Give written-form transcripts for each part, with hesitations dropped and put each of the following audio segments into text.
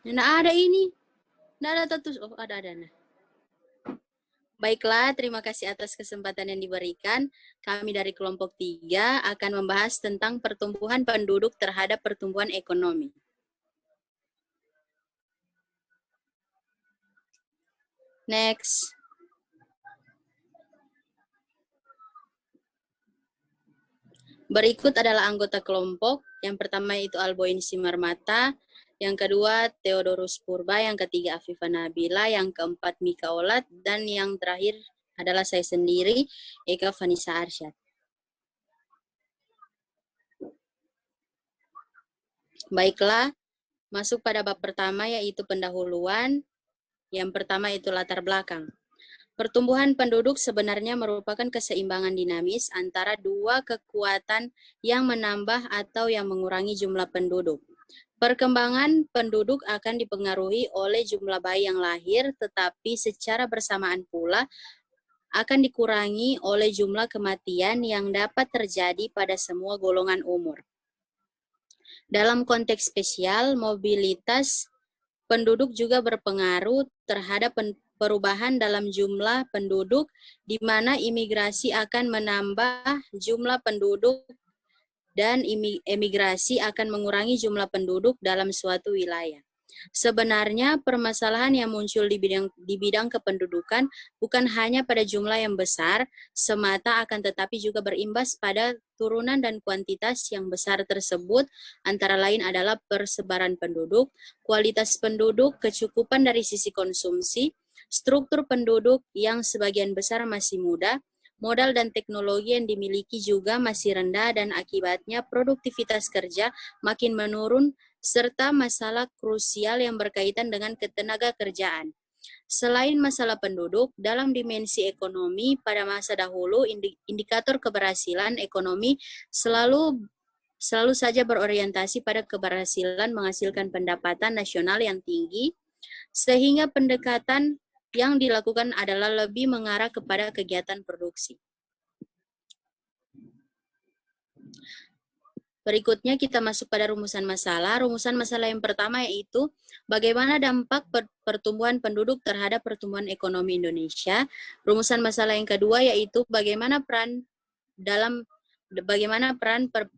Nggak ada ini. Nggak ada status. Oh, ada. Nah. Baiklah, terima kasih atas kesempatan yang diberikan. Kami dari kelompok 3 akan membahas tentang pertumbuhan penduduk terhadap pertumbuhan ekonomi. Next. Berikut adalah anggota kelompok. Yang pertama itu Alboin Simarmata, yang kedua Theodorus Purba, yang ketiga Afifa Nabila, yang keempat Mika Olat, dan yang terakhir adalah saya sendiri, Eka Vanessa Arsyad. Baiklah, masuk pada bab pertama yaitu pendahuluan. Yang pertama itu latar belakang. Pertumbuhan penduduk sebenarnya merupakan keseimbangan dinamis antara dua kekuatan yang menambah atau yang mengurangi jumlah penduduk. Perkembangan penduduk akan dipengaruhi oleh jumlah bayi yang lahir, tetapi secara bersamaan pula akan dikurangi oleh jumlah kematian yang dapat terjadi pada semua golongan umur. Dalam konteks spesial, mobilitas penduduk juga berpengaruh terhadap perubahan dalam jumlah penduduk, di mana imigrasi akan menambah jumlah penduduk dan emigrasi akan mengurangi jumlah penduduk dalam suatu wilayah. Sebenarnya permasalahan yang muncul di bidang kependudukan bukan hanya pada jumlah yang besar semata, akan tetapi juga berimbas pada turunan dan kuantitas yang besar tersebut, antara lain adalah persebaran penduduk, kualitas penduduk, kecukupan dari sisi konsumsi, struktur penduduk yang sebagian besar masih muda, modal dan teknologi yang dimiliki juga masih rendah, dan akibatnya produktivitas kerja makin menurun, serta masalah krusial yang berkaitan dengan ketenaga kerjaan. Selain masalah penduduk, dalam dimensi ekonomi pada masa dahulu, indikator keberhasilan ekonomi selalu saja berorientasi pada keberhasilan menghasilkan pendapatan nasional yang tinggi, sehingga pendekatan yang dilakukan adalah lebih mengarah kepada kegiatan produksi. Berikutnya kita masuk pada rumusan masalah. Rumusan masalah yang pertama yaitu bagaimana dampak pertumbuhan penduduk terhadap pertumbuhan ekonomi Indonesia. Rumusan masalah yang kedua yaitu bagaimana peran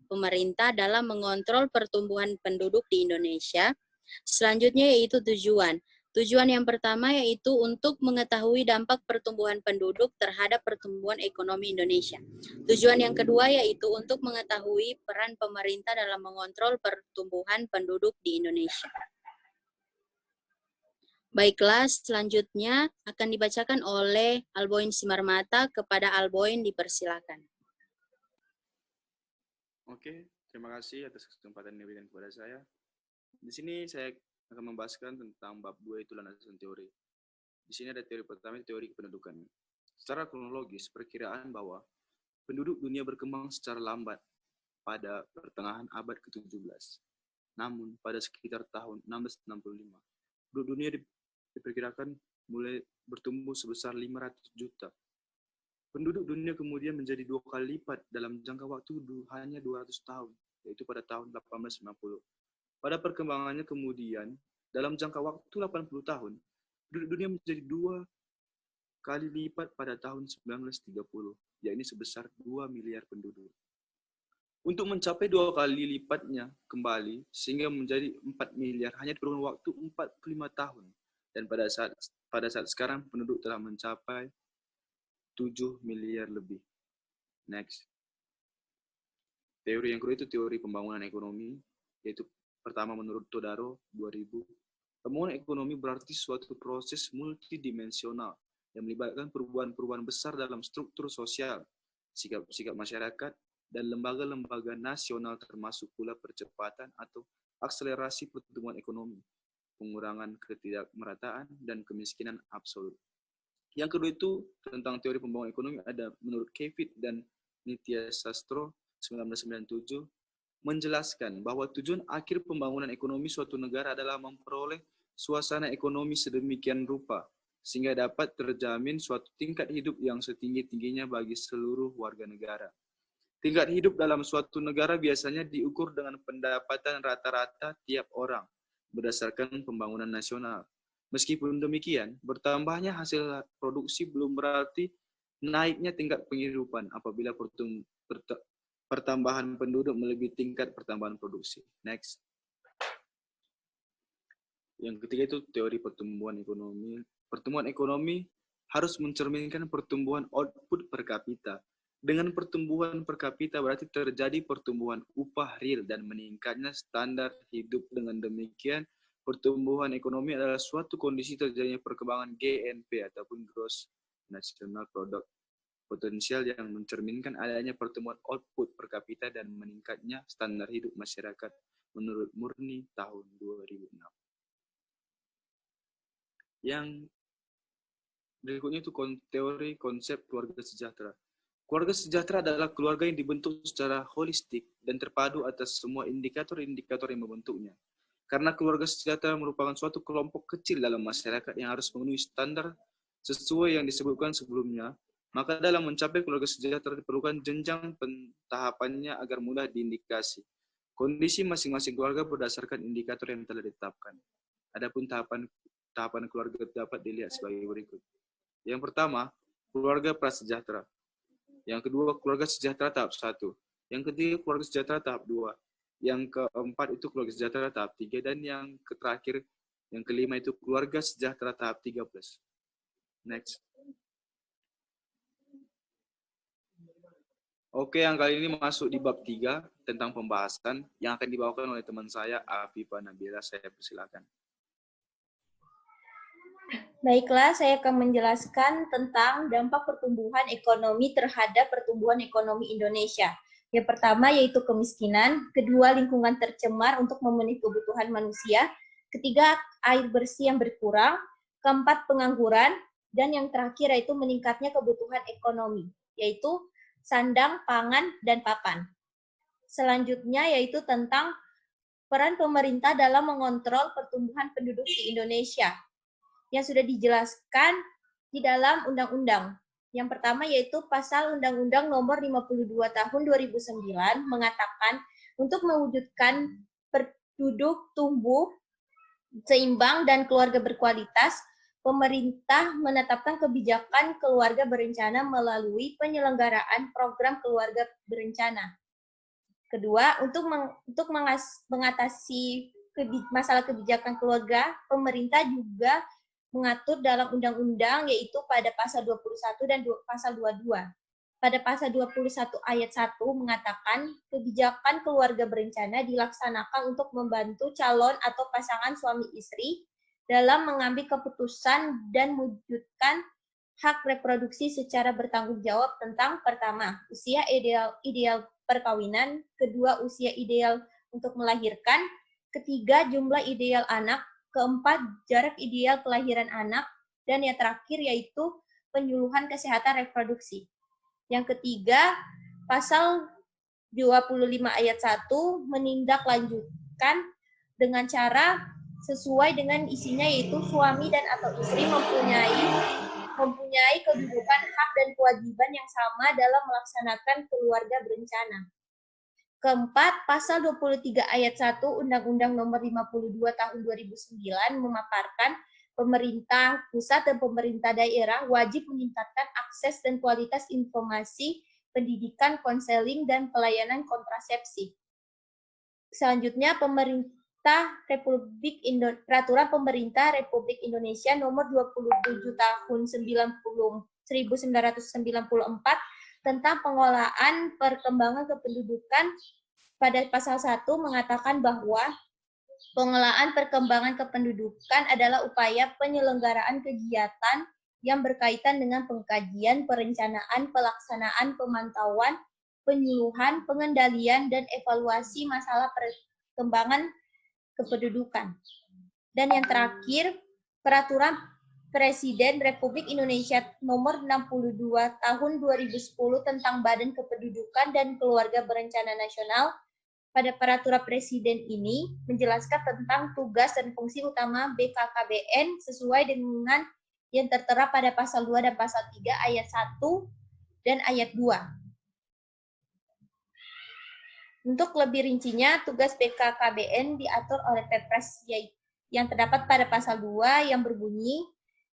pemerintah dalam mengontrol pertumbuhan penduduk di Indonesia. Selanjutnya yaitu tujuan. Tujuan yang pertama yaitu untuk mengetahui dampak pertumbuhan penduduk terhadap pertumbuhan ekonomi Indonesia. Tujuan yang kedua yaitu untuk mengetahui peran pemerintah dalam mengontrol pertumbuhan penduduk di Indonesia. Baiklah, selanjutnya akan dibacakan oleh Alboin Simarmata. Kepada Alboin dipersilakan. Oke, terima kasih atas kesempatan yang diberikan kepada saya. Di sini saya akan membahaskan tentang bab 2 itu landasan teori. Di sini ada teori pertama, teori kependudukan. Secara kronologis, perkiraan bahwa penduduk dunia berkembang secara lambat pada pertengahan abad ke-17. Namun, pada sekitar tahun 1665, penduduk dunia diperkirakan mulai bertumbuh sebesar 500 juta. Penduduk dunia kemudian menjadi 2 kali lipat dalam jangka waktu hanya 200 tahun, yaitu pada tahun 1890. Pada perkembangannya kemudian, dalam jangka waktu 80 tahun, penduduk dunia menjadi 2 kali lipat pada tahun 1930, yakni sebesar 2 miliar penduduk. Untuk mencapai 2 kali lipatnya kembali, sehingga menjadi 4 miliar, hanya diperlukan waktu 45 tahun. Dan pada saat sekarang, penduduk telah mencapai 7 miliar lebih. Next. Teori yang kedua itu teori pembangunan ekonomi, yaitu pertama menurut Todaro 2000. Pembangunan ekonomi berarti suatu proses multidimensional yang melibatkan perubahan-perubahan besar dalam struktur sosial, sikap-sikap masyarakat, dan lembaga-lembaga nasional, termasuk pula percepatan atau akselerasi pertumbuhan ekonomi, pengurangan ketidakmerataan, dan kemiskinan absolut. Yang kedua itu tentang teori pembangunan ekonomi ada menurut Kevit dan Nitya Sastro 1997, menjelaskan bahwa tujuan akhir pembangunan ekonomi suatu negara adalah memperoleh suasana ekonomi sedemikian rupa sehingga dapat terjamin suatu tingkat hidup yang setinggi-tingginya bagi seluruh warga negara. Tingkat hidup dalam suatu negara biasanya diukur dengan pendapatan rata-rata tiap orang berdasarkan pembangunan nasional. Meskipun demikian, bertambahnya hasil produksi belum berarti naiknya tingkat penghidupan apabila pertambahan penduduk melebihi tingkat pertambahan produksi. Next. Yang ketiga itu teori pertumbuhan ekonomi. Pertumbuhan ekonomi harus mencerminkan pertumbuhan output per kapita. Dengan pertumbuhan per kapita berarti terjadi pertumbuhan upah real dan meningkatnya standar hidup. Dengan demikian, pertumbuhan ekonomi adalah suatu kondisi terjadinya perkembangan GNP ataupun Gross National Product potensial yang mencerminkan adanya pertumbuhan output per kapita dan meningkatnya standar hidup masyarakat menurut Murni tahun 2006. Yang berikutnya itu teori konsep keluarga sejahtera. Keluarga sejahtera adalah keluarga yang dibentuk secara holistik dan terpadu atas semua indikator-indikator yang membentuknya. Karena keluarga sejahtera merupakan suatu kelompok kecil dalam masyarakat yang harus memenuhi standar sesuai yang disebutkan sebelumnya, maka dalam mencapai keluarga sejahtera diperlukan jenjang pentahapannya agar mudah diindikasi. Kondisi masing-masing keluarga berdasarkan indikator yang telah ditetapkan. Adapun tahapan keluarga dapat dilihat sebagai berikut. Yang pertama, keluarga prasejahtera. Yang kedua, keluarga sejahtera tahap 1. Yang ketiga, keluarga sejahtera tahap 2. Yang keempat itu keluarga sejahtera tahap 3. Dan yang terakhir, yang kelima itu keluarga sejahtera tahap 3+. Next. Oke, yang kali ini masuk di bab 3 tentang pembahasan yang akan dibawakan oleh teman saya, Afifah Nabila. Saya persilakan. Baiklah, saya akan menjelaskan tentang dampak pertumbuhan ekonomi terhadap pertumbuhan ekonomi Indonesia. Yang pertama yaitu kemiskinan, kedua lingkungan tercemar untuk memenuhi kebutuhan manusia, ketiga air bersih yang berkurang, keempat pengangguran, dan yang terakhir yaitu meningkatnya kebutuhan ekonomi, yaitu sandang, pangan, dan papan. Selanjutnya yaitu tentang peran pemerintah dalam mengontrol pertumbuhan penduduk di Indonesia, yang sudah dijelaskan di dalam undang-undang. Yang pertama yaitu pasal Undang-Undang Nomor 52 Tahun 2009 mengatakan untuk mewujudkan penduduk tumbuh seimbang dan keluarga berkualitas, pemerintah menetapkan kebijakan keluarga berencana melalui penyelenggaraan program keluarga berencana. Kedua, untuk mengatasi masalah kebijakan keluarga, pemerintah juga mengatur dalam undang-undang yaitu pada pasal 21 dan pasal 22. Pada pasal 21 ayat 1 mengatakan kebijakan keluarga berencana dilaksanakan untuk membantu calon atau pasangan suami istri dalam mengambil keputusan dan mewujudkan hak reproduksi secara bertanggung jawab tentang pertama, usia ideal perkawinan, kedua, usia ideal untuk melahirkan, ketiga, jumlah ideal anak, keempat, jarak ideal kelahiran anak, dan yang terakhir yaitu penyuluhan kesehatan reproduksi. Yang ketiga, pasal 25 ayat 1 menindaklanjutkan dengan cara sesuai dengan isinya yaitu suami dan atau istri mempunyai kedudukan hak dan kewajiban yang sama dalam melaksanakan keluarga berencana. Keempat, pasal 23 ayat 1 Undang-Undang Nomor 52 Tahun 2009 memaparkan pemerintah pusat dan pemerintah daerah wajib meningkatkan akses dan kualitas informasi, pendidikan, konseling, dan pelayanan kontrasepsi. Selanjutnya, Peraturan Pemerintah Republik Indonesia Nomor 27 Tahun 1994 tentang pengelolaan perkembangan kependudukan pada pasal 1 mengatakan bahwa pengelolaan perkembangan kependudukan adalah upaya penyelenggaraan kegiatan yang berkaitan dengan pengkajian, perencanaan, pelaksanaan, pemantauan, penyuluhan, pengendalian, dan evaluasi masalah perkembangan kependudukan. Dan yang terakhir, Peraturan Presiden Republik Indonesia Nomor 62 Tahun 2010 tentang Badan Kependudukan dan Keluarga Berencana Nasional. Pada Peraturan Presiden ini menjelaskan tentang tugas dan fungsi utama BKKBN sesuai dengan yang tertera pada pasal 2 dan pasal 3 ayat 1 dan ayat 2. Untuk lebih rincinya, tugas BKKBN diatur oleh Perpres yang terdapat pada pasal 2 yang berbunyi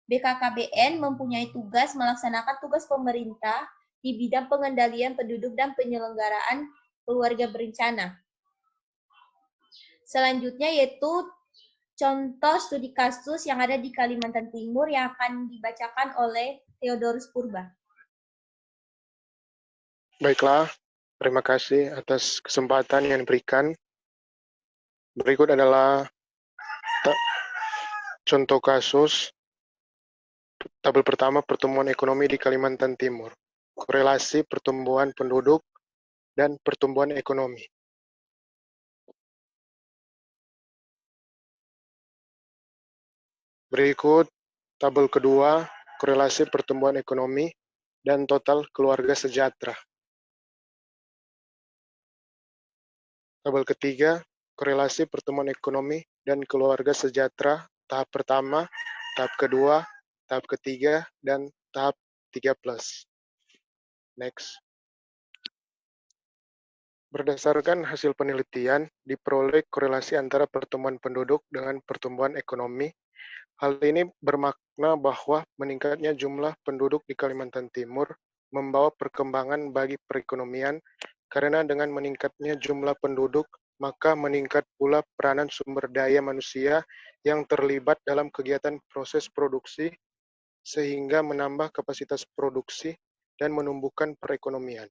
BKKBN mempunyai tugas melaksanakan tugas pemerintah di bidang pengendalian penduduk dan penyelenggaraan keluarga berencana. Selanjutnya yaitu contoh studi kasus yang ada di Kalimantan Timur yang akan dibacakan oleh Theodorus Purba. Baiklah, terima kasih atas kesempatan yang diberikan. Berikut adalah contoh kasus tabel pertama pertumbuhan ekonomi di Kalimantan Timur. Korelasi pertumbuhan penduduk dan pertumbuhan ekonomi. Berikut tabel kedua, korelasi pertumbuhan ekonomi dan total keluarga sejahtera. Tabel ketiga, korelasi pertumbuhan ekonomi dan keluarga sejahtera tahap pertama, tahap kedua, tahap ketiga, dan tahap 3+. Next. Berdasarkan hasil penelitian, diperoleh korelasi antara pertumbuhan penduduk dengan pertumbuhan ekonomi. Hal ini bermakna bahwa meningkatnya jumlah penduduk di Kalimantan Timur membawa perkembangan bagi perekonomian, karena dengan meningkatnya jumlah penduduk, maka meningkat pula peranan sumber daya manusia yang terlibat dalam kegiatan proses produksi, sehingga menambah kapasitas produksi dan menumbuhkan perekonomian.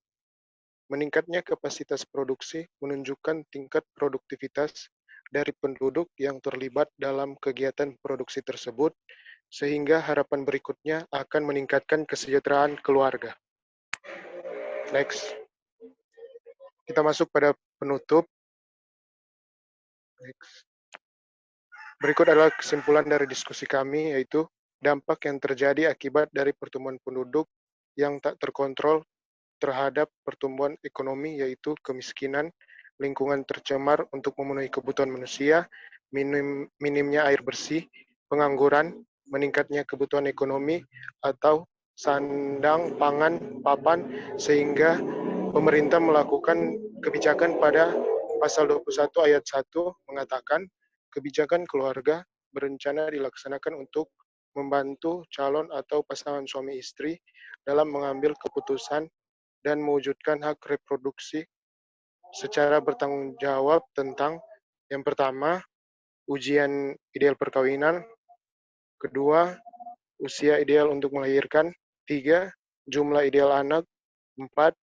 Meningkatnya kapasitas produksi menunjukkan tingkat produktivitas dari penduduk yang terlibat dalam kegiatan produksi tersebut, sehingga harapan berikutnya akan meningkatkan kesejahteraan keluarga. Next. Kita masuk pada penutup. Next. Berikut adalah kesimpulan dari diskusi kami, yaitu dampak yang terjadi akibat dari pertumbuhan penduduk yang tak terkontrol terhadap pertumbuhan ekonomi, yaitu kemiskinan, lingkungan tercemar untuk memenuhi kebutuhan manusia, minimnya air bersih, pengangguran, meningkatnya kebutuhan ekonomi, atau sandang, pangan, papan, sehingga pemerintah melakukan kebijakan pada pasal 21 ayat 1 mengatakan, kebijakan keluarga berencana dilaksanakan untuk membantu calon atau pasangan suami istri dalam mengambil keputusan dan mewujudkan hak reproduksi secara bertanggung jawab tentang yang pertama, ujian ideal perkawinan, kedua, usia ideal untuk melahirkan, 3, jumlah ideal anak, 4,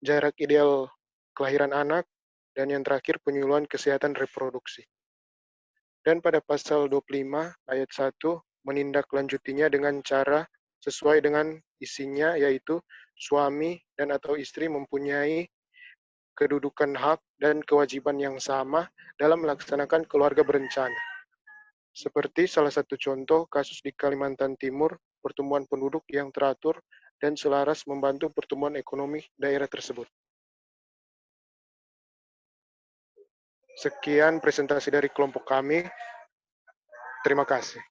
jarak ideal kelahiran anak, dan yang terakhir penyuluhan kesehatan reproduksi. Dan pada pasal 25 ayat 1 menindaklanjutinya dengan cara sesuai dengan isinya, yaitu suami dan atau istri mempunyai kedudukan hak dan kewajiban yang sama dalam melaksanakan keluarga berencana. Seperti salah satu contoh kasus di Kalimantan Timur, pertumbuhan penduduk yang teratur dan selaras membantu pertumbuhan ekonomi daerah tersebut. Sekian presentasi dari kelompok kami. Terima kasih.